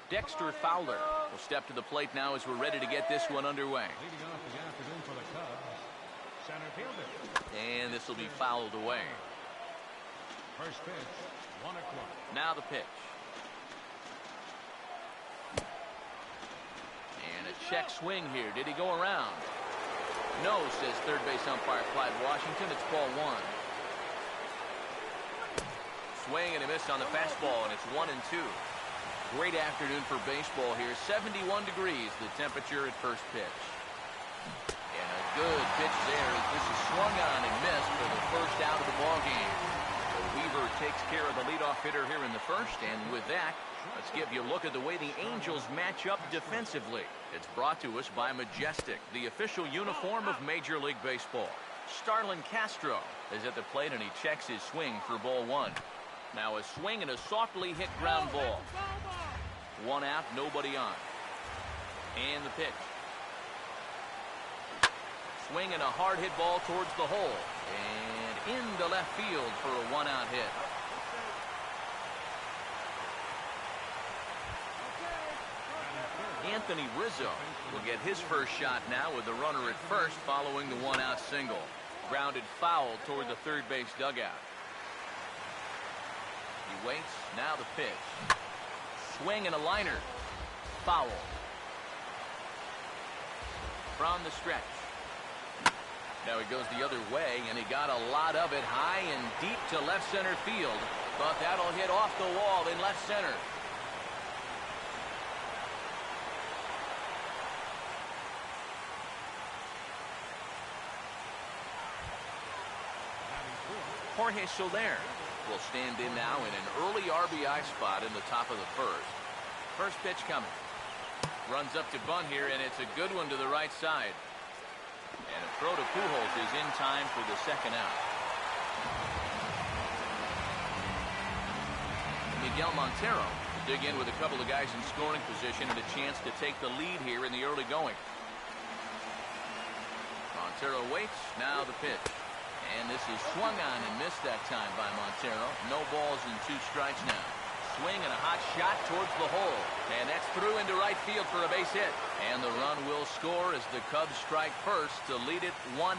Dexter Fowler will step to the plate now as we're ready to get this one underway. Leading off the afternoon for the Cubs, center fielder. And this will be fouled away. First pitch, 1 o'clock. Now the pitch. And a check swing here. Did he go around? No, says third base umpire Clyde Washington. It's ball 1. Swing and a miss on the fastball, and it's 1-2. Great afternoon for baseball here. 71 degrees, the temperature at first pitch. And a good pitch there as this is swung on and missed for the first out of the ball game. So Weaver takes care of the leadoff hitter here in the first, and with that, let's give you a look at the way the Angels match up defensively. It's brought to us by Majestic, the official uniform of Major League Baseball. Starlin Castro is at the plate, and he checks his swing for ball 1. Now a swing and a softly hit ground ball. 1 out, nobody on. And the pitch. Swing and a hard hit ball towards the hole. And into left field for a 1-out hit. Anthony Rizzo will get his first shot now with the runner at first following the 1-out single. Grounded foul toward the third base dugout. He waits, now the pitch. Swing and a liner. Foul. From the stretch. Now he goes the other way, and he got a lot of it high and deep to left center field. But that'll hit off the wall in left center. Jorge Soler will stand in now in an early RBI spot in the top of the first. First pitch coming. Runs up to bunt here, and it's a good one to the right side. And a throw to Pujols is in time for the second out. Miguel Montero will dig in with a couple of guys in scoring position and a chance to take the lead here in the early going. Montero waits, now the pitch. And this is swung on and missed that time by Montero. No balls and 2 strikes now. Swing and a hot shot towards the hole. And that's through into right field for a base hit. And the run will score as the Cubs strike first to lead it 1-0.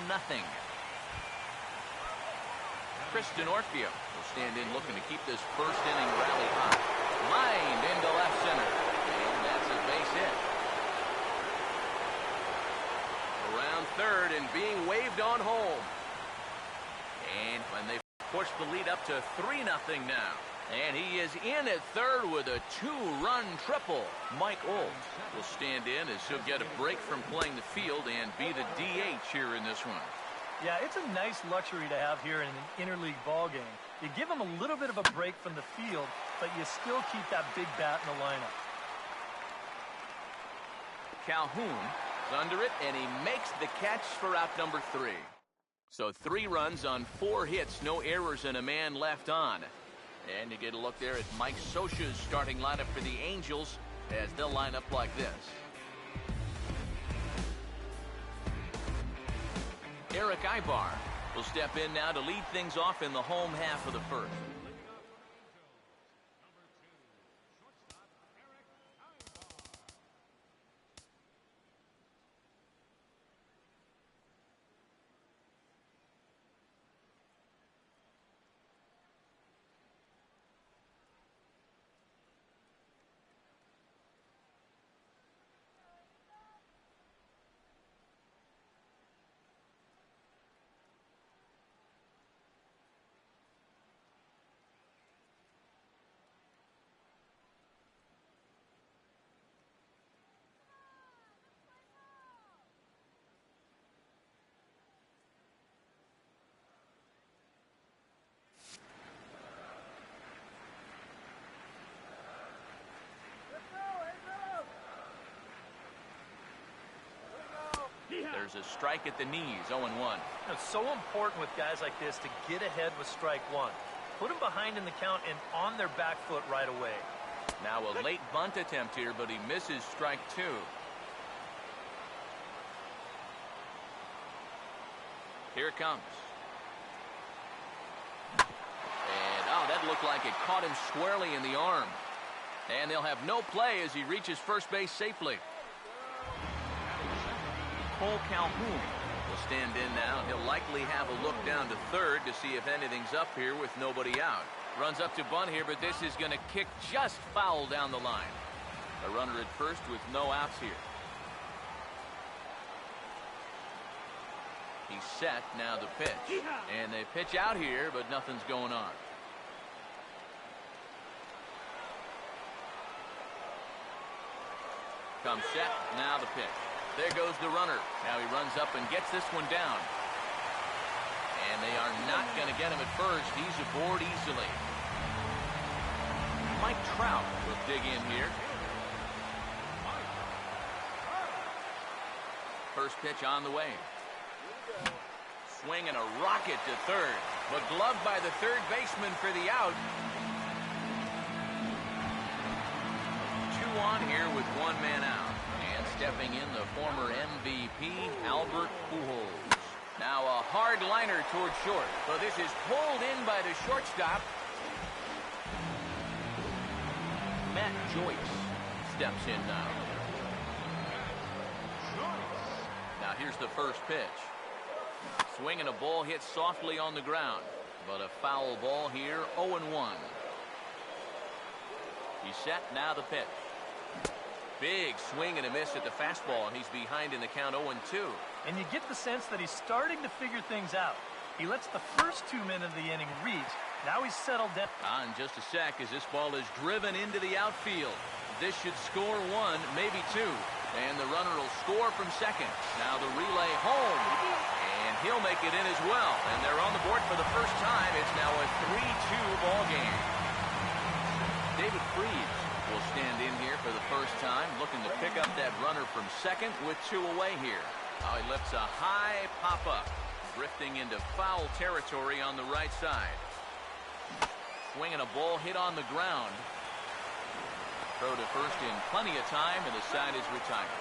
Kristen Orfeo will stand in looking to keep this first inning rally hot. Lined into left center. And that's a base hit. Around third and being waved on home. And when they push the lead up to 3-0 now. And he is in at third with a 2-run triple. Mike Olds will stand in as he'll get a break from playing the field and be the DH here in this one. Yeah, it's a nice luxury to have here in an interleague ball game. You give him a little bit of a break from the field, but you still keep that big bat in the lineup. Calhoun is under it, and he makes the catch for out number 3. So 3 runs on 4 hits, no errors, and a man left on. And you get a look there at Mike Scioscia's starting lineup for the Angels as they'll line up like this. Eric Ibar will step in now to lead things off in the home half of the first. There's a strike at the knees, 0-1. It's so important with guys like this to get ahead with strike one. Put them behind in the count and on their back foot right away. Now a late bunt attempt here, but he misses strike two. Here it comes. And, oh, that looked like it caught him squarely in the arm. And they'll have no play as he reaches first base safely. Cole Calhoun will stand in now. He'll likely have a look down to third to see if anything's up here with nobody out. Runs up to bunt here, but this is going to kick just foul down the line. A runner at first with no outs here. He's set, now the pitch. And they pitch out here, but nothing's going on. Comes set, now the pitch. There goes the runner. Now he runs up and gets this one down. And they are not going to get him at first. He's aboard easily. Mike Trout will dig in here. First pitch on the way. Swing and a rocket to third, but gloved by the third baseman for the out. 2 on here with 1 man out. And stepping in the former MVP, Albert Pujols. Now a hard liner toward short, but this is pulled in by the shortstop. Matt Joyce steps in now. Now here's the first pitch. Swing and a ball hit softly on the ground, but a foul ball here, 0-1. He's set, now the pitch. Big swing and a miss at the fastball, and he's behind in the count, 0-2. And you get the sense that he's starting to figure things out. He lets the first 2 men of the inning reach. Now he's settled down. In just a sec as this ball is driven into the outfield. This should score 1, maybe 2. And the runner will score from second. Now the relay home. And he'll make it in as well. And they're on the board for the first time. It's now a 3-2 ball game. David Freese will stand in here for the first time, looking to pick up that runner from second with 2 away here. He lifts a high pop-up, drifting into foul territory on the right side. Swinging a ball hit on the ground. Throw to first in plenty of time, and the side is retired.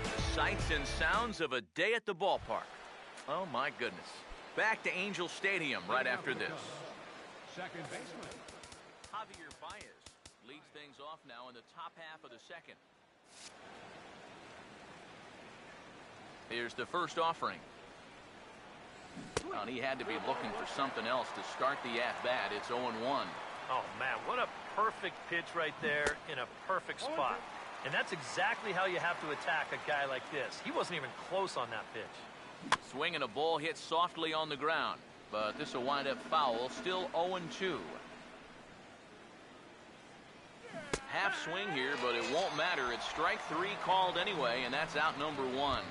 The sights and sounds of a day at the ballpark. Oh, my goodness. Back to Angel Stadium right after this. Second baseman. Javier Baez leads things off now in the top half of the second. Here's the first offering. And he had to be looking for something else to start the at-bat. It's 0-1. Oh, man, what a perfect pitch right there in a perfect spot. And that's exactly how you have to attack a guy like this. He wasn't even close on that pitch. Swing and a ball hit softly on the ground. But this will wind up foul. Still 0-2. Half swing here, but it won't matter. It's strike 3 called anyway, and that's out number 1.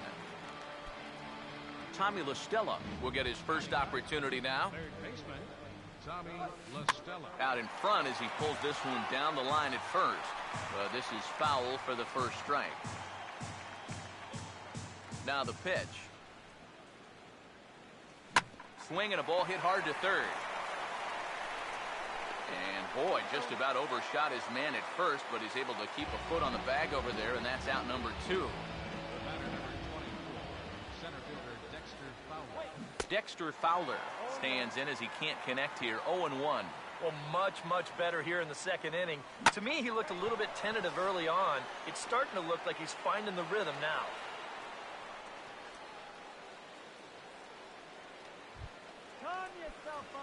Tommy La Stella will get his first opportunity now. Third baseman, Tommy La Stella. Out in front as he pulls this one down the line at first. But this is foul for the first strike. Now the pitch. Swing and a ball hit hard to third. And boy, just about overshot his man at first, but he's able to keep a foot on the bag over there, and that's out number 2. The batter number 24, center fielder Dexter Fowler. Dexter Fowler stands in as he can't connect here. 0-1. Well, much better here in the second inning. To me, he looked a little bit tentative early on. It's starting to look like he's finding the rhythm now.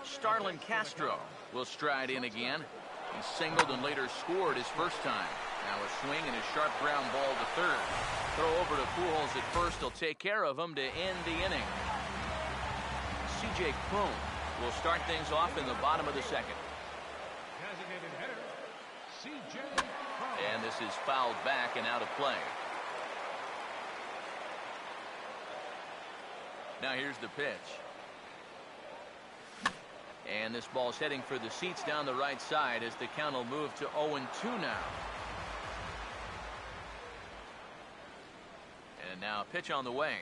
Starlin Castro will stride in again. He singled and later scored his first time. Now a swing and a sharp ground ball to third. Throw over to Pujols at first. He'll take care of him to end the inning. C.J. Cron will start things off in the bottom of the second. Designated hitter, C.J. Cron. And this is fouled back and out of play. Now here's the pitch. And this ball's heading for the seats down the right side as the count will move to 0-2 now. Now a pitch on the way.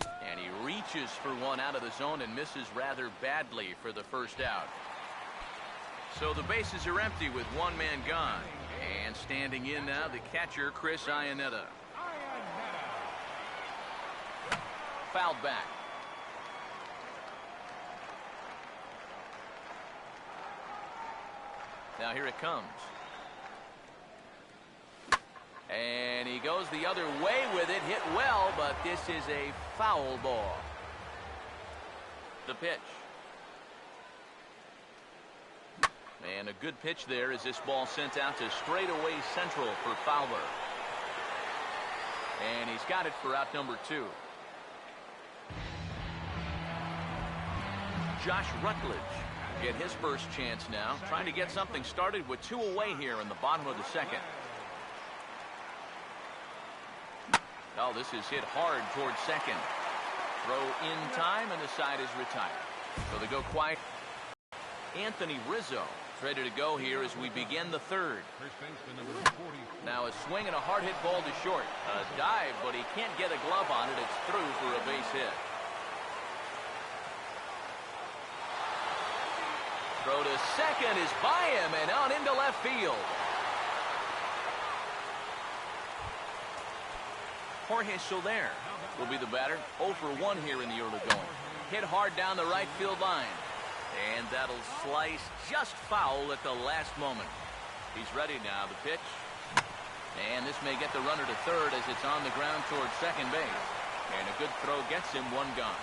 And he reaches for one out of the zone and misses rather badly for the first out. So the bases are empty with one man gone. And standing in now, the catcher, Chris Iannetta. Fouled back. Now here it comes. And he goes the other way with it, hit well, but this is a foul ball. The pitch. And a good pitch there as this ball sent out to straightaway central for Fowler. And he's got it for out number 2. Josh Rutledge get his first chance now, trying to get something started with 2 away here in the bottom of the second. Oh, this is hit hard towards second. Throw in time, and the side is retired. So they go quiet. Anthony Rizzo ready to go here as we begin the third. Now a swing and a hard hit ball to short. A dive, but he can't get a glove on it. It's through for a base hit. Throw to second is by him and on into left field. Jorge Soler will be the batter. 0 for 1 here in the early going. Hit hard down the right field line. And that'll slice just foul at the last moment. He's ready now. The pitch. And this may get the runner to third as it's on the ground towards second base. And a good throw gets him, one gone.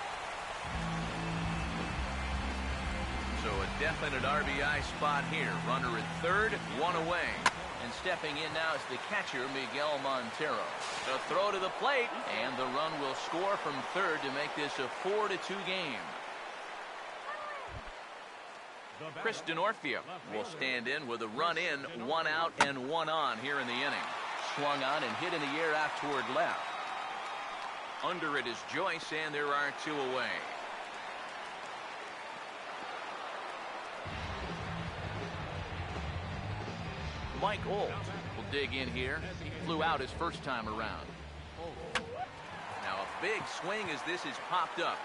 So a definite RBI spot here. Runner at third, 1 away. And stepping in now is the catcher, Miguel Montero. The throw to the plate, and the run will score from third to make this a 4-2 game. Chris Denorfia will stand in with a run in, 1 out and 1 on here in the inning. Swung on and hit in the air out toward left. Under it is Joyce, and there are 2 away. Mike Olt will dig in here. Flew out his first time around. Now a big swing as this is popped up.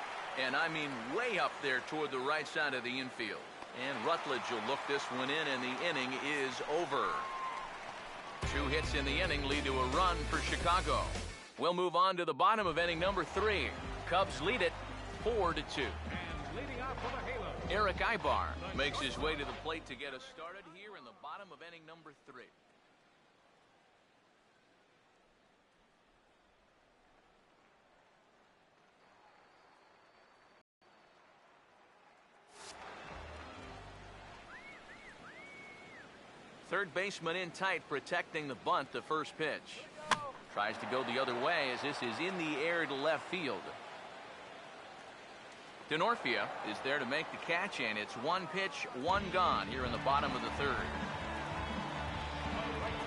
And I mean way up there toward the right side of the infield. And Rutledge will look this one in, and the inning is over. 2 hits in the inning lead to a run for Chicago. We'll move on to the bottom of inning number 3. Cubs lead it 4-2. Eric Ibar makes his way to the plate to get us started here in the bottom of inning number 3. Third baseman in tight, protecting the bunt. The first pitch. Tries to go the other way as this is in the air to left field. Denorfia is there to make the catch, and it's 1 pitch, 1 gone here in the bottom of the third.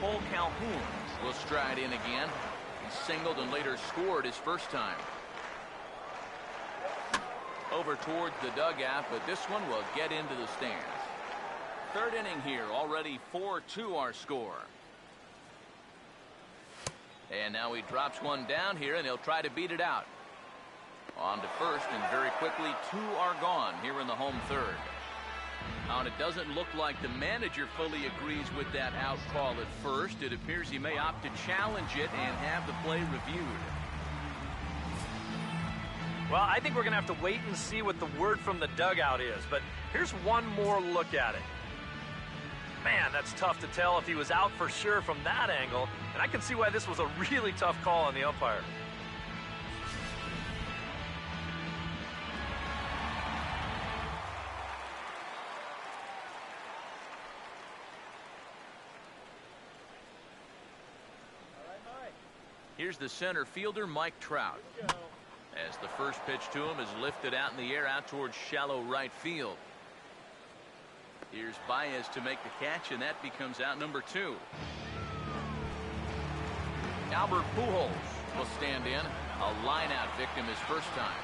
Cole Calhoun will stride in again. He singled and later scored his first time. Over towards the dugout, but this one will get into the stands. Third inning here, already 4-2 our score. And now he drops one down here, and he'll try to beat it out. On to first, and very quickly 2 are gone here in the home third. Now, and it doesn't look like the manager fully agrees with that out call at first. It appears he may opt to challenge it and have the play reviewed. Well, I think we're going to have to wait and see what the word from the dugout is. But here's one more look at it. Man, that's tough to tell if he was out for sure from that angle. And I can see why this was a really tough call on the umpire. Here's the center fielder, Mike Trout. As the first pitch to him is lifted out in the air out towards shallow right field. Here's Baez to make the catch, and that becomes out number 2. Albert Pujols will stand in. A line-out victim his first time.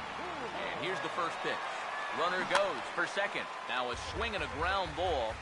And here's the first pitch. Runner goes for second. Now a swing and a ground ball.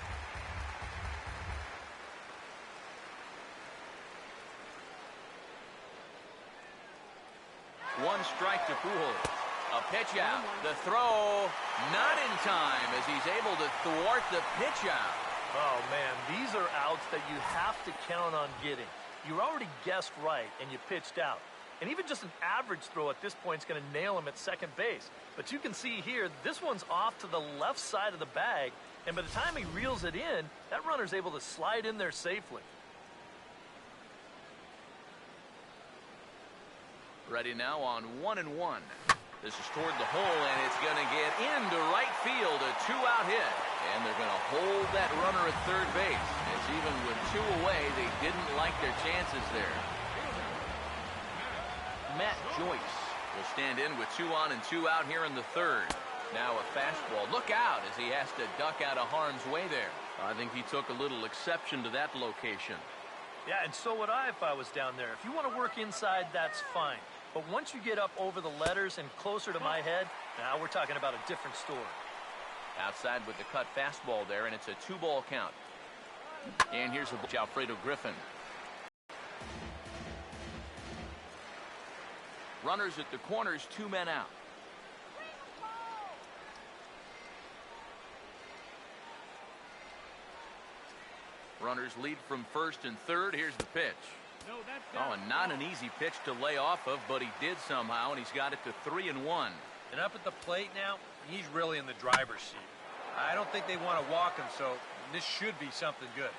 strike to Pujols. A pitch out. The throw not in time as he's able to thwart the pitch out. Oh, man, these are outs that you have to count on getting. You already guessed right, and you pitched out. And even just an average throw at this point is going to nail him at second base. But you can see here, this one's off to the left side of the bag, and by the time he reels it in, that runner's able to slide in there safely. Ready now on 1-1. This is toward the hole, and it's going to get into right field, a two-out hit. And they're going to hold that runner at third base. As even with two away, they didn't like their chances there. Matt Joyce will stand in with 2 on and 2 out here in the third. Now a fastball. Look out as he has to duck out of harm's way there. I think he took a little exception to that location. Yeah, and so would I if I was down there. If you want to work inside, that's fine. But once you get up over the letters and closer to my head, now we're talking about a different story. Outside with the cut fastball there, and it's a 2-ball count. And here's a Alfredo Griffin. Runners at the corners, 2 men out. Runners lead from first and third. Here's the pitch. Oh, and not an easy pitch to lay off of, but he did somehow, and he's got it to 3-1. And up at the plate now, he's really in the driver's seat. I don't think they want to walk him, so this should be something good.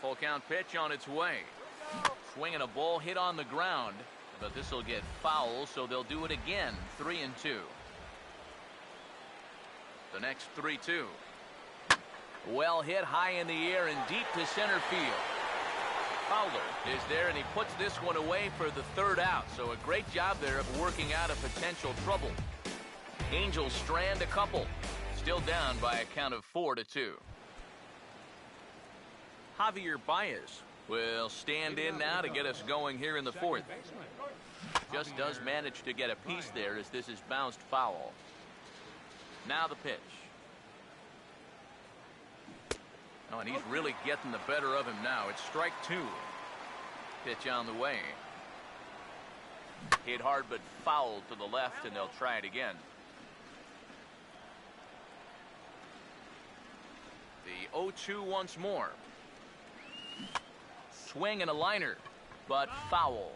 Full count pitch on its way. Swinging a ball hit on the ground, but this will get foul, so they'll do it again. 3-2. The next 3-2. Well hit high in the air and deep to center field. Fowler is there, and he puts this one away for the third out. So a great job there of working out a potential trouble. Angels strand a couple. Still down by a count of 4-2. Javier Baez will stand in now to get us going here in the fourth. Just does manage to get a piece there as this is bounced foul. Now the pitch. Oh, and he's really getting the better of him now. It's strike 2. Pitch on the way. Hit hard but fouled to the left, and they'll try it again. The 0-2 once more. Swing and a liner, but foul.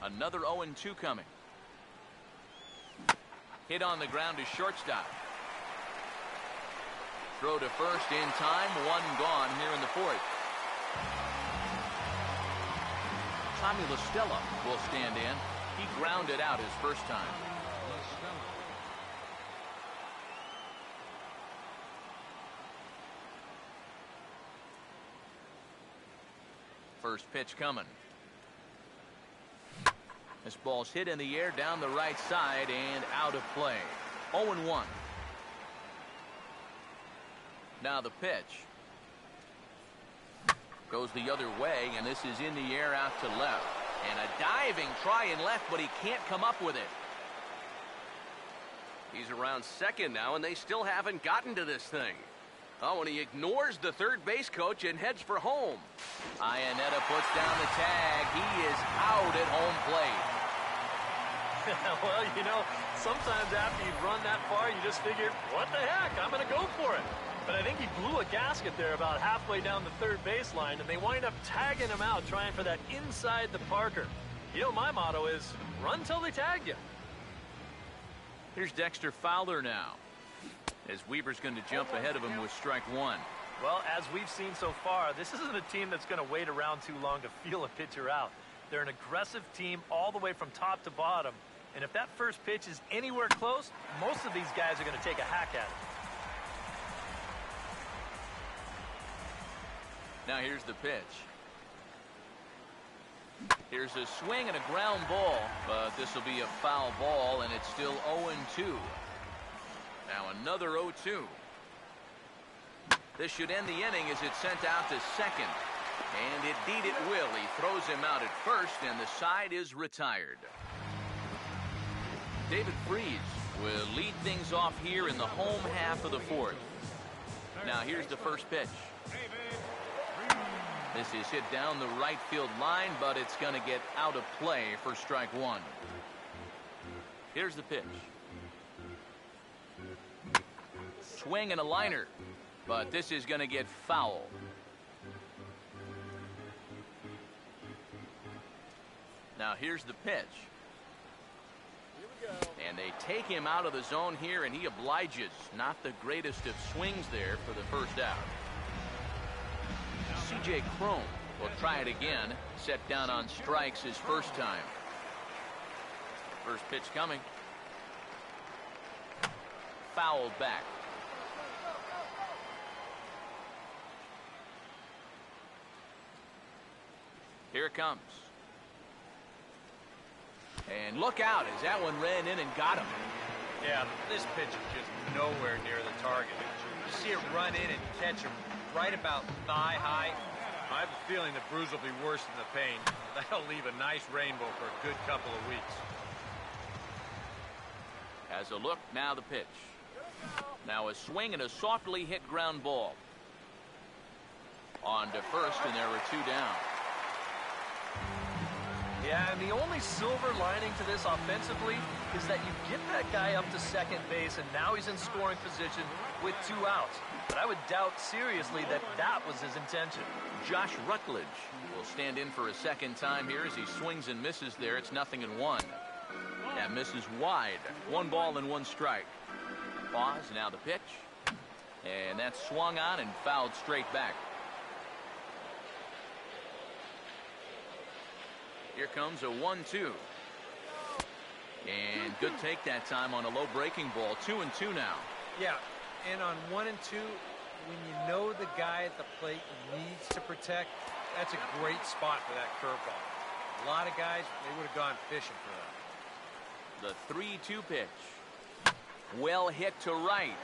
Another 0-2 coming. Hit on the ground to shortstop. Throw to first in time. 1 gone here in the fourth. Tommy La Stella will stand in. He grounded out his first time. First pitch coming. This ball's hit in the air down the right side and out of play. 0-1. Now the pitch. Goes the other way, and this is in the air out to left. And a diving try in left, but he can't come up with it. He's around second now, and they still haven't gotten to this thing. Oh, and he ignores the third base coach and heads for home. Iannetta puts down the tag. He is out at home plate. Well, you know, sometimes after you've run that far, you just figure, what the heck, I'm going to go for it. But I think he blew a gasket there about halfway down the third baseline, and they wind up tagging him out, trying for that inside the Parker. You know, my motto is, run till they tag you. Here's Dexter Fowler now, as Weaver's going to jump ahead of him with strike 1. Well, as we've seen so far, this isn't a team that's going to wait around too long to feel a pitcher out. They're an aggressive team all the way from top to bottom. And if that first pitch is anywhere close, most of these guys are going to take a hack at it. Now here's the pitch. Here's a swing and a ground ball, but this will be a foul ball, and it's still 0-2. Now another 0-2. This should end the inning as it's sent out to second. And indeed it will. He throws him out at first, and the side is retired. David Freese will lead things off here in the home half of the fourth. Now here's the first pitch. This is hit down the right field line, but it's going to get out of play for strike one. Here's the pitch. Swing and a liner, but this is going to get foul. Now here's the pitch. And they take him out of the zone here, and he obliges. Not the greatest of swings there for the first out. C.J. Cron will try it again. Set down on strikes his first time. First pitch coming. Fouled back. Here it comes. And look out as that one ran in and got him. Yeah, this pitch is just nowhere near the target. You see it run in and catch him right about thigh high. I have a feeling the bruise will be worse than the pain. That'll leave a nice rainbow for a good couple of weeks. As a look, now the pitch. Now a swing and a softly hit ground ball. On to first, and there were two down. Yeah, and the only silver lining to this offensively is that you get that guy up to second base, and now he's in scoring position with two outs. But I would doubt seriously that that was his intention. Josh Rutledge will stand in for a second time here as he swings and misses there. It's 0-1. That misses wide. 1 ball and 1 strike. Pause, now the pitch. And that's swung on and fouled straight back. Here comes a 1-2. And good take that time on a low breaking ball. 2-2 now. Yeah, and on 1 and 2, when you know the guy at the plate needs to protect, that's a great spot for that curveball. A lot of guys, they would have gone fishing for that. The 3-2 pitch. Well hit to right.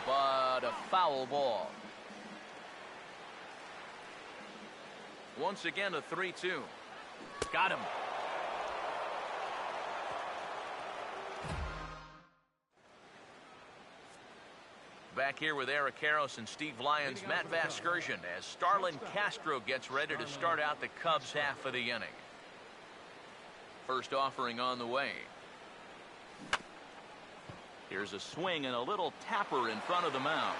But a foul ball. Once again, a 3-2. Got him. Back here with Eric Karros and Steve Lyons, Matt Vasgersian, as Starlin Castro gets ready to start out the Cubs half of the inning. First offering on the way. Here's a swing and a little tapper in front of the mound.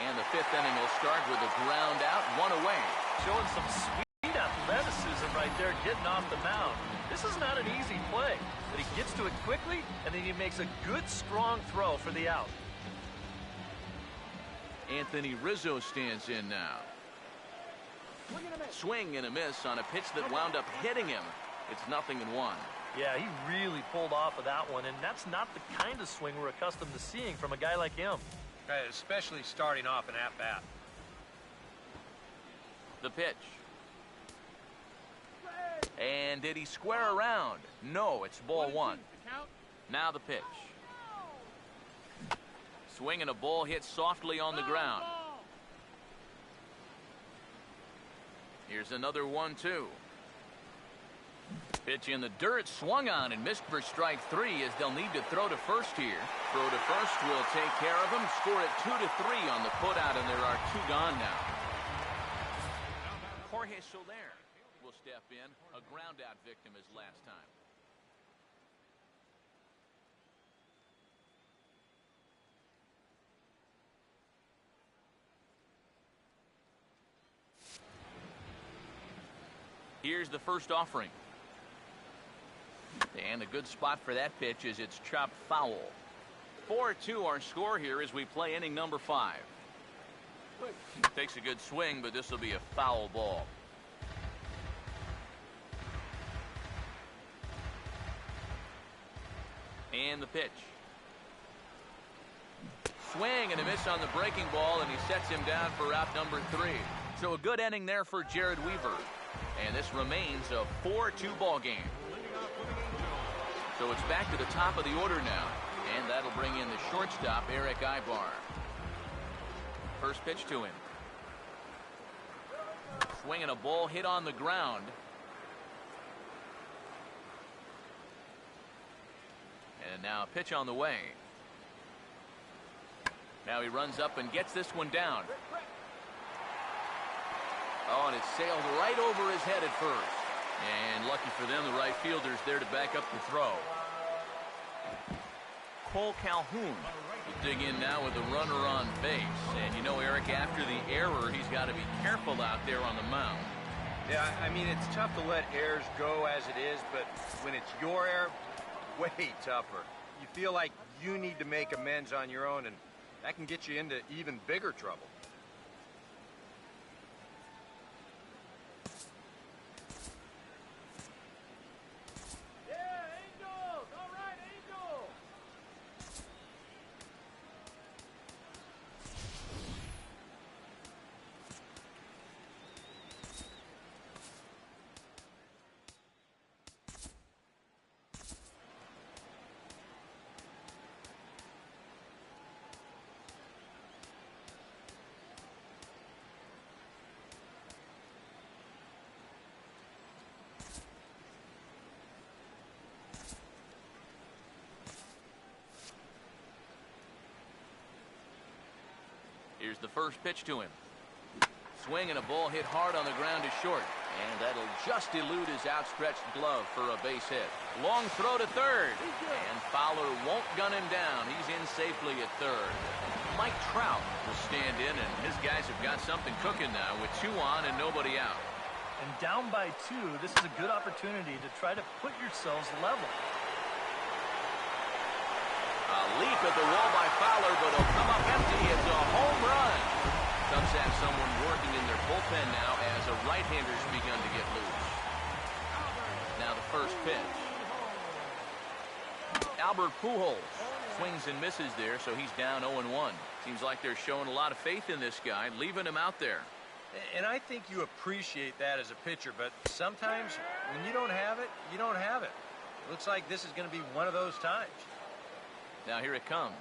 And the 5th inning will start with a ground out, 1 away. Showing some sweet athleticism right there, getting off the mound. This is not an easy play, but he gets to it quickly, and then he makes a good, strong throw for the out. Anthony Rizzo stands in now. Swing and a miss on a pitch that wound up hitting him. It's 0-1. Yeah, he really pulled off of that one, and that's not the kind of swing we're accustomed to seeing from a guy like him. Especially starting off an at-bat. The pitch. And did he square around? No, it's ball 1. Now the pitch. Swing and a ball hit softly on the ground. Here's another 1-2. Pitch in the dirt, swung on and missed for strike 3 as they'll need to throw to first here. Throw to first will take care of him. Score it 2-3 on the putout, and there are 2 gone now. Jorge Soler will step in. A ground out victim his last time. Here's the first offering. And a good spot for that pitch is it's chopped foul. 4-2 our score here as we play inning number 5. Takes a good swing, but this will be a foul ball. And the pitch. Swing and a miss on the breaking ball, and he sets him down for out number 3. So a good inning there for Jared Weaver. And this remains a 4-2 ball game. So it's back to the top of the order now. And that'll bring in the shortstop, Eric Aybar. First pitch to him. Swinging a ball hit on the ground. And now a pitch on the way. Now he runs up and gets this one down. Oh, and it sailed right over his head at first. And lucky for them, the right fielder's there to back up the throw. Cole Calhoun will dig in now with a runner on base. And you know, Eric, after the error, he's got to be careful out there on the mound. Yeah, I mean, it's tough to let errors go as it is, but when it's your error, way tougher. You feel like you need to make amends on your own, and that can get you into even bigger trouble. Here's the first pitch to him. Swing and a ball hit hard on the ground to short. And that'll just elude his outstretched glove for a base hit. Long throw to third. And Fowler won't gun him down. He's in safely at third. Mike Trout will stand in, and his guys have got something cooking now with 2 on and nobody out. And down by 2, this is a good opportunity to try to put yourselves level. A leap at the wall by Fowler, but it'll come up empty. It's a home run. Cubs have someone working in their bullpen now as a right-hander's begun to get loose. Now the first pitch. Albert Pujols swings and misses there, so he's down 0-1. Seems like they're showing a lot of faith in this guy, leaving him out there. And I think you appreciate that as a pitcher, but sometimes when you don't have it, you don't have it. It looks like this is going to be one of those times. Now here it comes.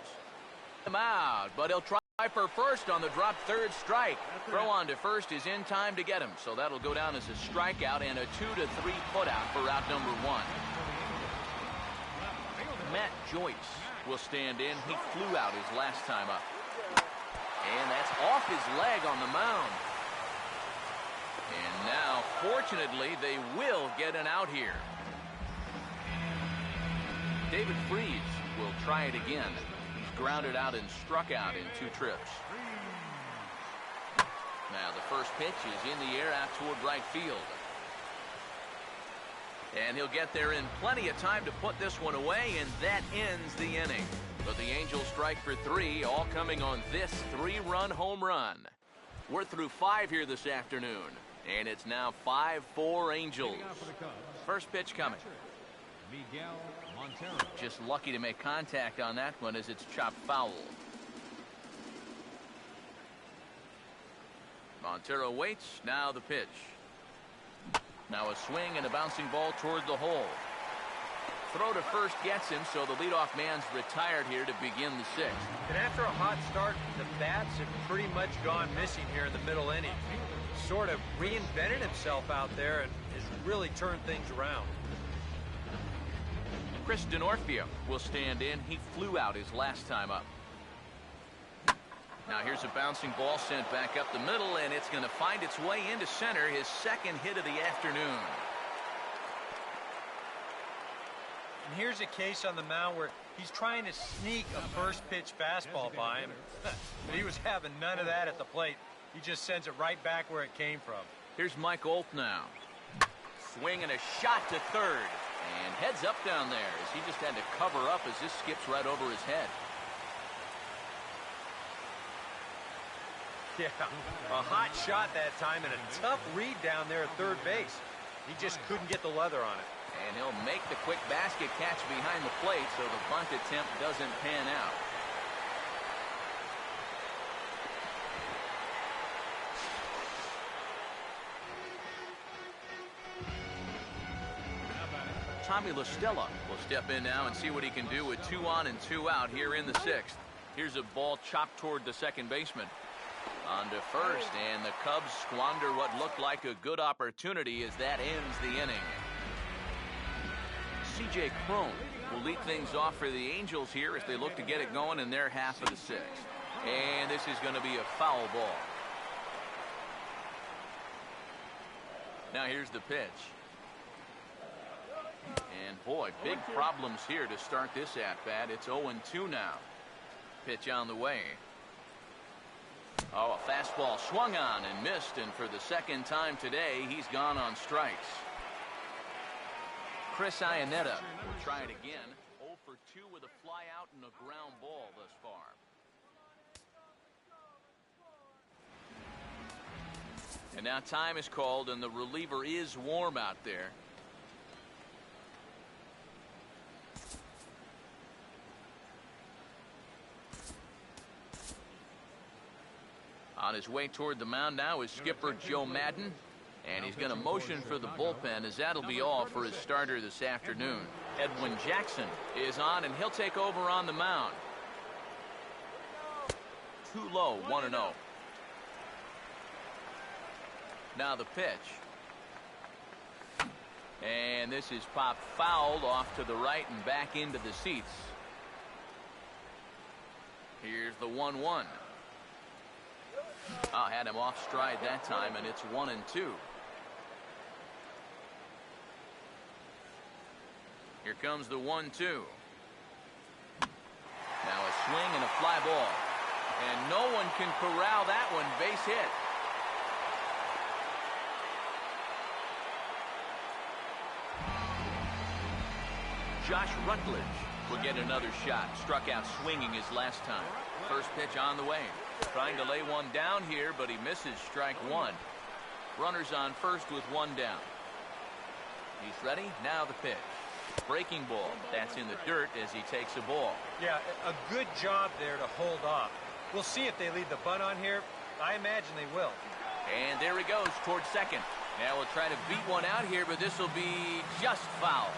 Him out, but he'll try for first on the drop third strike. Throw on to first is in time to get him, so that'll go down as a strikeout and a 2-3 putout for out number 1. Matt Joyce will stand in. He flew out his last time up. And that's off his leg on the mound. And now, fortunately, they will get an out here. David Freese will try it again. He's grounded out and struck out in 2 trips. Now the first pitch is in the air out toward right field. And he'll get there in plenty of time to put this one away, and that ends the inning. But the Angels strike for 3, all coming on this 3-run home run. We're through 5 here this afternoon, and it's now 5-4 Angels. First pitch coming. Miguel Montero. Just lucky to make contact on that one as it's chopped foul. Montero waits. Now the pitch. Now a swing and a bouncing ball toward the hole. Throw to first gets him, so the leadoff man's retired here to begin the 6th. And after a hot start, the bats have pretty much gone missing here in the middle inning. Sort of reinvented himself out there and has really turned things around. Chris Denorfia will stand in. He flew out his last time up. Now here's a bouncing ball sent back up the middle, and it's going to find its way into center, his second hit of the afternoon. And here's a case on the mound where he's trying to sneak a first pitch fastball by him. But he was having none of that at the plate. He just sends it right back where it came from. Here's Mike Olt now. Swing and a shot to third. And heads up down there as he just had to cover up as this skips right over his head. Yeah, a hot shot that time and a tough read down there at third base. He just couldn't get the leather on it. And he'll make the quick basket catch behind the plate, so the bunt attempt doesn't pan out. Tommy La Stella will step in now and see what he can do with 2 on and 2 out here in the 6th. Here's a ball chopped toward the second baseman. On to first, and the Cubs squander what looked like a good opportunity as that ends the inning. C.J. Cron will lead things off for the Angels here as they look to get it going in their half of the sixth. And this is going to be a foul ball. Now here's the pitch. And boy, big problems here to start this at-bat. It's 0-2 now. Pitch on the way. Oh, a fastball swung on and missed, and for the second time today, he's gone on strikes. Chris Iannetta will try it again. 0 for 2 with a fly out and a ground ball thus far. And now time is called, and the reliever is warm out there. On his way toward the mound now is skipper Joe Madden, and he's going to motion for the bullpen as that'll be all for his starter this afternoon. Edwin Jackson is on, and he'll take over on the mound. Too low, 1-0. Now the pitch. And this is popped fouled off to the right and back into the seats. Here's the 1-1. Had him off stride that time, and it's 1-2. Here comes the 1-2. Now a swing and a fly ball. And no one can corral that one. Base hit. Josh Rutledge will get another shot. Struck out swinging his last time. First pitch on the way. Trying to lay one down here, but he misses strike one. Runners on first with one down. He's ready. Now the pitch. Breaking ball. That's in the dirt as he takes a ball. Yeah, a good job there to hold off. We'll see if they leave the bunt on here. I imagine they will. And there he goes towards second. Now we'll try to beat one out here, but this will be just foul.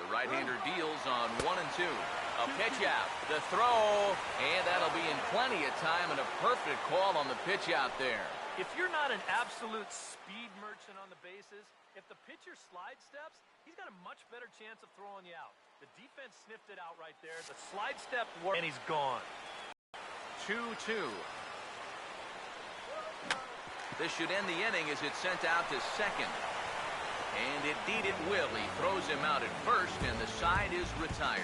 Right-hander deals on 1-2. A pitch out. The throw. And that'll be in plenty of time and a perfect call on the pitch out there. If you're not an absolute speed merchant on the bases, if the pitcher slide steps, he's got a much better chance of throwing you out. The defense sniffed it out right there. The slide step worked, and he's gone. 2-2. This should end the inning as it's sent out to second. And indeed it will. He throws him out at first, and the side is retired.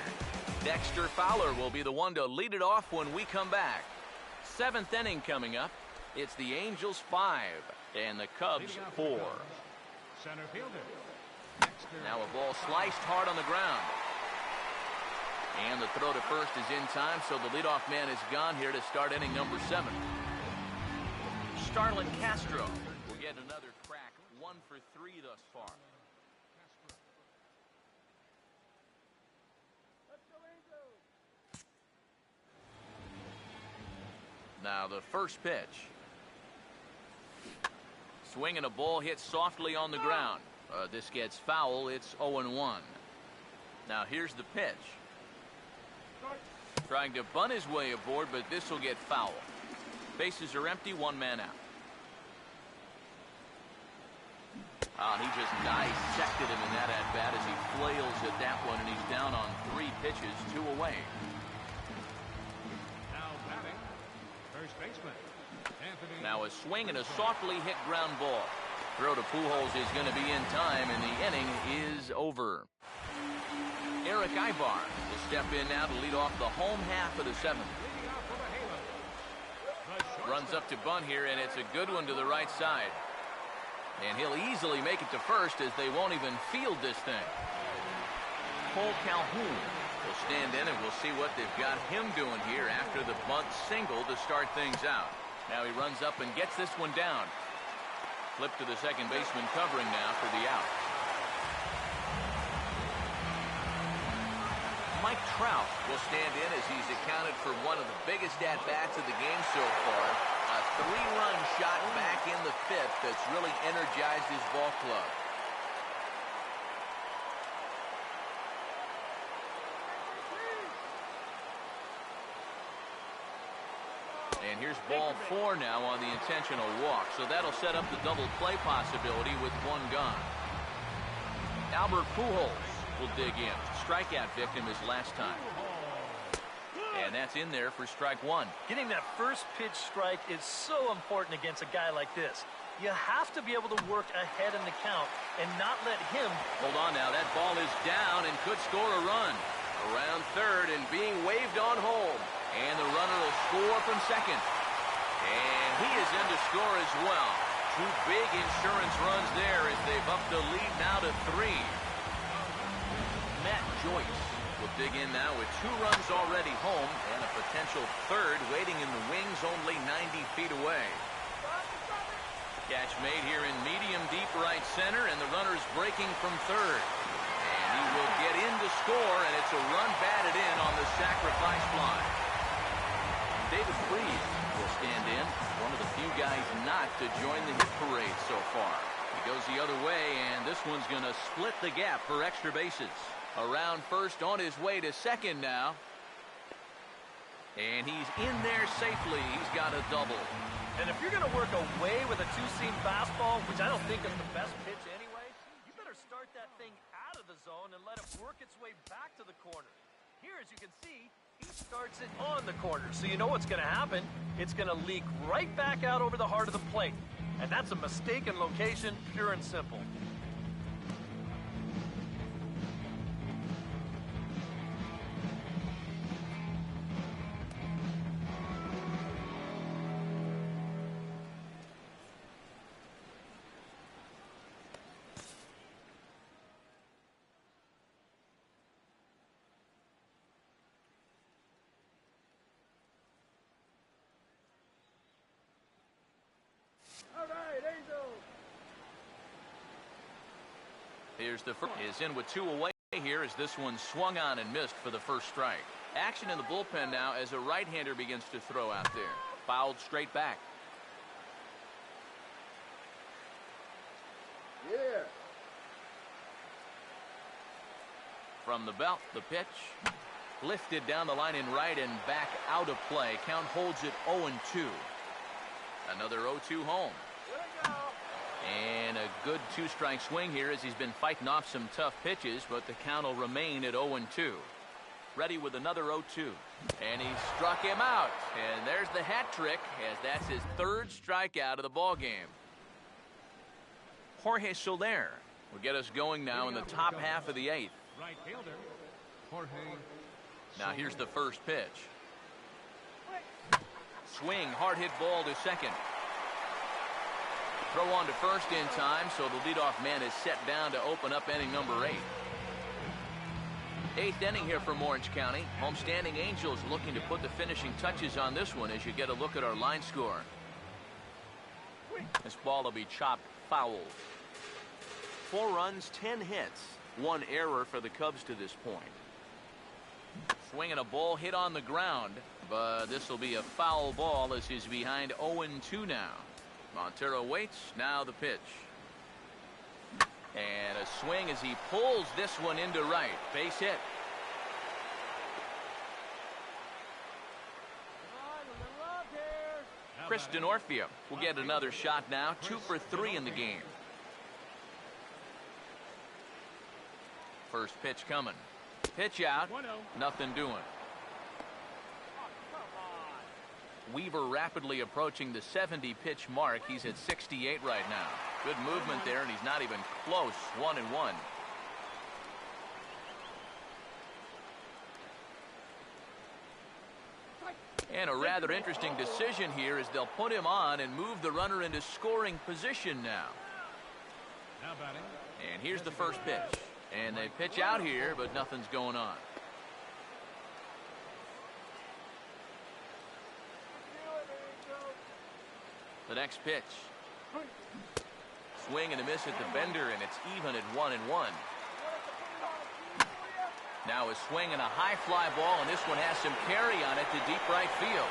Dexter Fowler will be the one to lead it off when we come back. Seventh inning coming up. It's the Angels 5 and the Cubs 4. Center fielder. Now a ball sliced hard on the ground. And the throw to first is in time, so the leadoff man is gone here to start inning number 7. Starlin Castro will get another crack. 1 for 3 thus far. Now the first pitch. Swing and a ball hit softly on the ground. This gets foul. It's 0-1. Now here's the pitch. Trying to bunt his way aboard, but this will get foul. Bases are empty, 1 man out. He just dissected him in that at-bat as he flails at that one, and he's down on 3 pitches, 2 away. Now batting, first baseman. Now a swing and a softly hit ground ball. Throw to Pujols is going to be in time, and the inning is over. Eric Ibar will step in now to lead off the home half of the 7th. Runs up to bunt here, and it's a good one to the right side. And he'll easily make it to first as they won't even field this thing. Cole Calhoun will stand in, and we'll see what they've got him doing here after the bunt single to start things out. Now he runs up and gets this one down. Flip to the second baseman covering now for the out. Mike Trout will stand in as he's accounted for one of the biggest at-bats of the game so far. A 3-run shot back in the 5th that's really energized his ball club. here's ball 4 now on the intentional walk. So that'll set up the double play possibility with one gone. Albert Pujols will dig in. Strikeout victim his last time. And that's in there for strike 1. Getting that first pitch strike is so important against a guy like this. You have to be able to work ahead in the count and not let him. Hold on now. That ball is down and could score a run. Around third and being waved on home. And the runner will score from second. And he is in to score as well. 2 big insurance runs there as they've upped the lead now to 3. Matt Joyce will dig in now with 2 runs already home and a potential third waiting in the wings only 90 feet away. Catch made here in medium deep right center, and the runner's breaking from third. And he will get in to score, and it's a run batted in on the sacrifice fly. David Freese will stand in, one of the few guys not to join the hit parade so far. He goes the other way, and this one's going to split the gap for extra bases. Around first, on his way to second now. And he's in there safely. He's got a double. And if you're going to work away with a 2-seam fastball, which I don't think is the best pitch anyway, you better start that thing out of the zone and let it work its way back to the corner. Here, as you can see, he starts it on the corner. So you know what's going to happen. It's going to leak right back out over the heart of the plate. And that's a mistaken location, pure and simple. Here's the first. Is in with 2 away here as this one swung on and missed for the first strike. Action in the bullpen now as a right-hander begins to throw out there. Fouled straight back. Yeah. From the belt, the pitch. Lifted down the line in right and back out of play. Count holds it 0-2. Another 0-2 home. And a good 2-strike swing here as he's been fighting off some tough pitches, but the count will remain at 0-2. Ready with another 0-2. And he struck him out. And there's the hat trick as that's his 3rd strikeout of the ball game. Jorge Soler will get us going now in the top half of the 8th. Right fielder, Jorge. Now here's the first pitch. Swing, hard hit ball to second. Throw on to first in time, so the leadoff man is set down to open up inning number 8. 8th inning here from Orange County. Homestanding Angels looking to put the finishing touches on this one as you get a look at our line score. This ball will be chopped foul. 4 runs, 10 hits. 1 error for the Cubs to this point. Swinging a ball hit on the ground, but this will be a foul ball as he's behind 0-2 now. Montero waits. Now the pitch. And a swing as he pulls this one into right. Base hit. Chris Denorfia will get another shot now. 2 for 3 in the game. First pitch coming. Pitch out. Nothing doing. Weaver rapidly approaching the 70-pitch mark. He's at 68 right now. Good movement there, and he's not even close. 1-1. And a rather interesting decision here as they'll put him on and move the runner into scoring position now. Now batting. And here's the first pitch. And they pitch out here, but nothing's going on. The next pitch. Swing and a miss at the bender, and it's even at 1-1. Now a swing and a high fly ball, and this one has some carry on it to deep right field.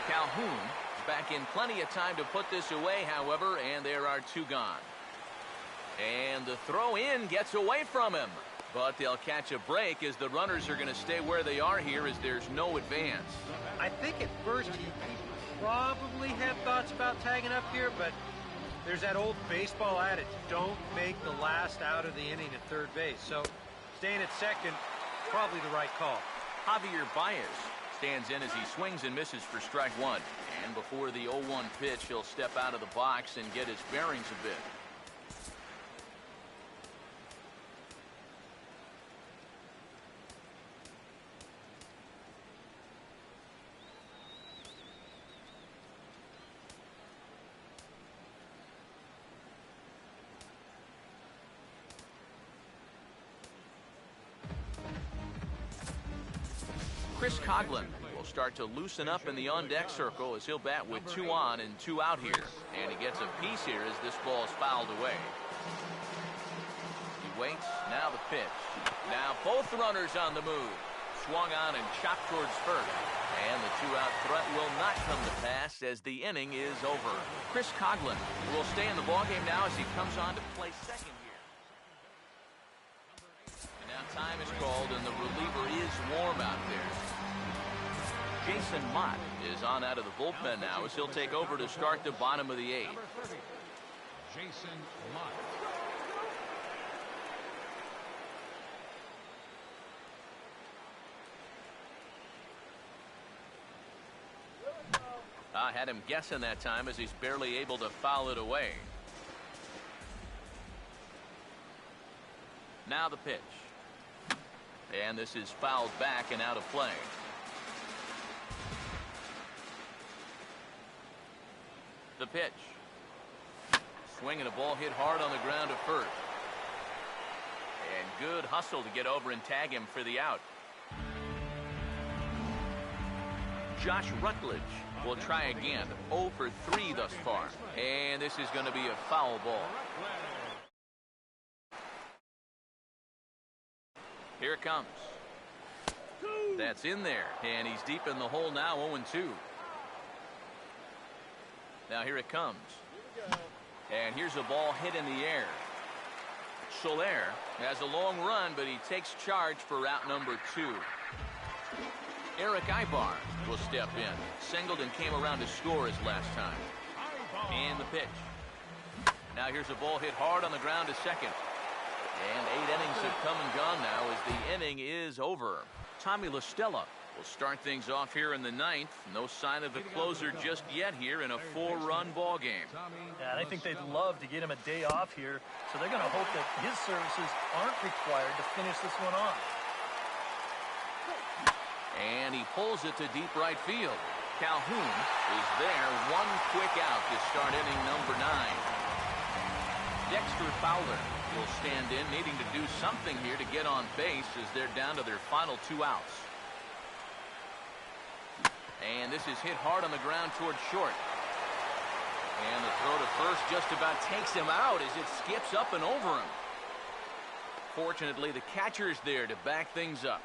Calhoun is back in plenty of time to put this away, however, and there are 2 gone. And the throw in gets away from him. But they'll catch a break as the runners are going to stay where they are here as there's no advance. I think at first he probably have thoughts about tagging up here, but there's that old baseball adage, don't make the last out of the inning at third base. So staying at second, probably the right call. Javier Baez stands in as he swings and misses for strike one. And before the 0-1 pitch, he'll step out of the box and get his bearings a bit. Chris Coghlan will start to loosen up in the on-deck circle as he'll bat with 2 on and 2 out here. And he gets a piece here as this ball is fouled away. He waits. Now the pitch. Now both runners on the move. Swung on and chopped towards first. And the 2-out threat will not come to pass as the inning is over. Chris Coghlan will stay in the ballgame now as he comes on to play second here. And now time is called and the reliever is warm out there. Jason Mott is on out of the bullpen now as he'll take over to start the bottom of the 8th. Number 30, Jason Mott. I had him guessing that time as he's barely able to foul it away. Now the pitch. And this is fouled back and out of play. The pitch. Swinging a ball hit hard on the ground at first. And good hustle to get over and tag him for the out. Josh Rutledge will try again. 0 for 3 thus far. And this is going to be a foul ball. Here it comes. That's in there. And he's deep in the hole now, 0-2. Now here it comes. And here's a ball hit in the air. Soler has a long run, but he takes charge for route number 2. Eric Ibar will step in. Singled and came around to score his last time. And the pitch. Now here's a ball hit hard on the ground to second. And 8 innings have come and gone now as the inning is over. Tommy La Stella will start things off here in the 9th. No sign of the closer just yet here in a 4-run ball game. Yeah, I think they'd love to get him a day off here, so they're going to hope that his services aren't required to finish this one off. And he pulls it to deep right field. Calhoun is there. One quick out to start inning number 9. Dexter Fowler will stand in, needing to do something here to get on base as they're down to their final 2 outs. And this is hit hard on the ground towards short. And the throw to first just about takes him out as it skips up and over him. Fortunately, the catcher's there to back things up.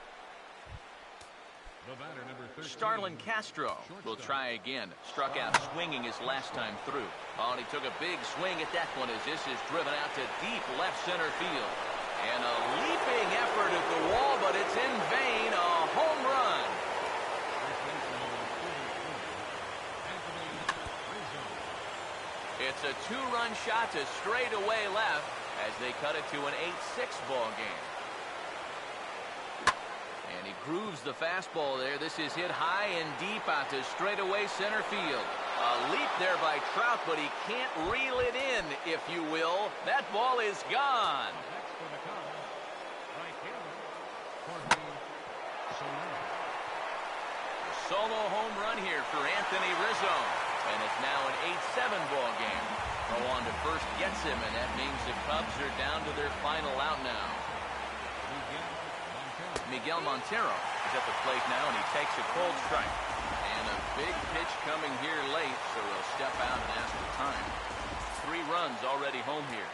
The batter, number 13, Starlin Castro will try again. Struck out swinging his last time through. Oh, and he took a big swing at that one as this is driven out to deep left center field. And a leaping effort at the wall, but it's in vain. A home run. It's a 2-run shot to straightaway left as they cut it to an 8-6 ball game. And he grooves the fastball there. This is hit high and deep out to straightaway center field. A leap there by Trout, but he can't reel it in, if you will. That ball is gone. Next for the Cubs, right fielder, Jorge Soler. Solo home run here for Anthony Rizzo. And it's now an 8-7 ball game. Throw on to first gets him, and that means the Cubs are down to their final out now. Miguel Montero is at the plate now, and he takes a cold strike. And a big pitch coming here late, so he'll step out and ask for time. 3 runs already home here.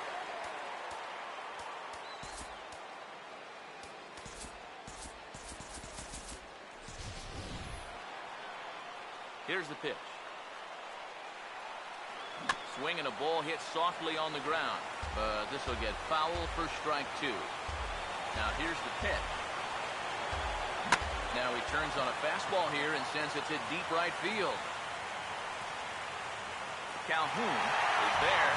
Here's the pitch. Swing and a ball hit softly on the ground. But this will get foul for strike 2. Now here's the pitch. Now he turns on a fastball here and sends it to deep right field. Calhoun is there,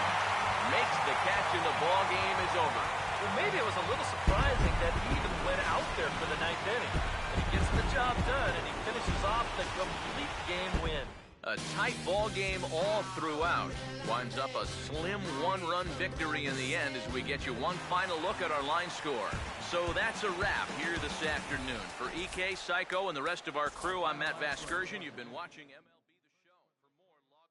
makes the catch, and the ball game is over. Well, maybe it was a little surprising that he even went out there for the ninth inning. But he gets the job done, and he finishes off the complete game win. A tight ball game all throughout. Winds up a slim one-run victory in the end as we get you one final look at our line score. So that's a wrap here this afternoon. For EK, Psycho, and the rest of our crew, I'm Matt Vasgersian. You've been watching MLB The Show. For more log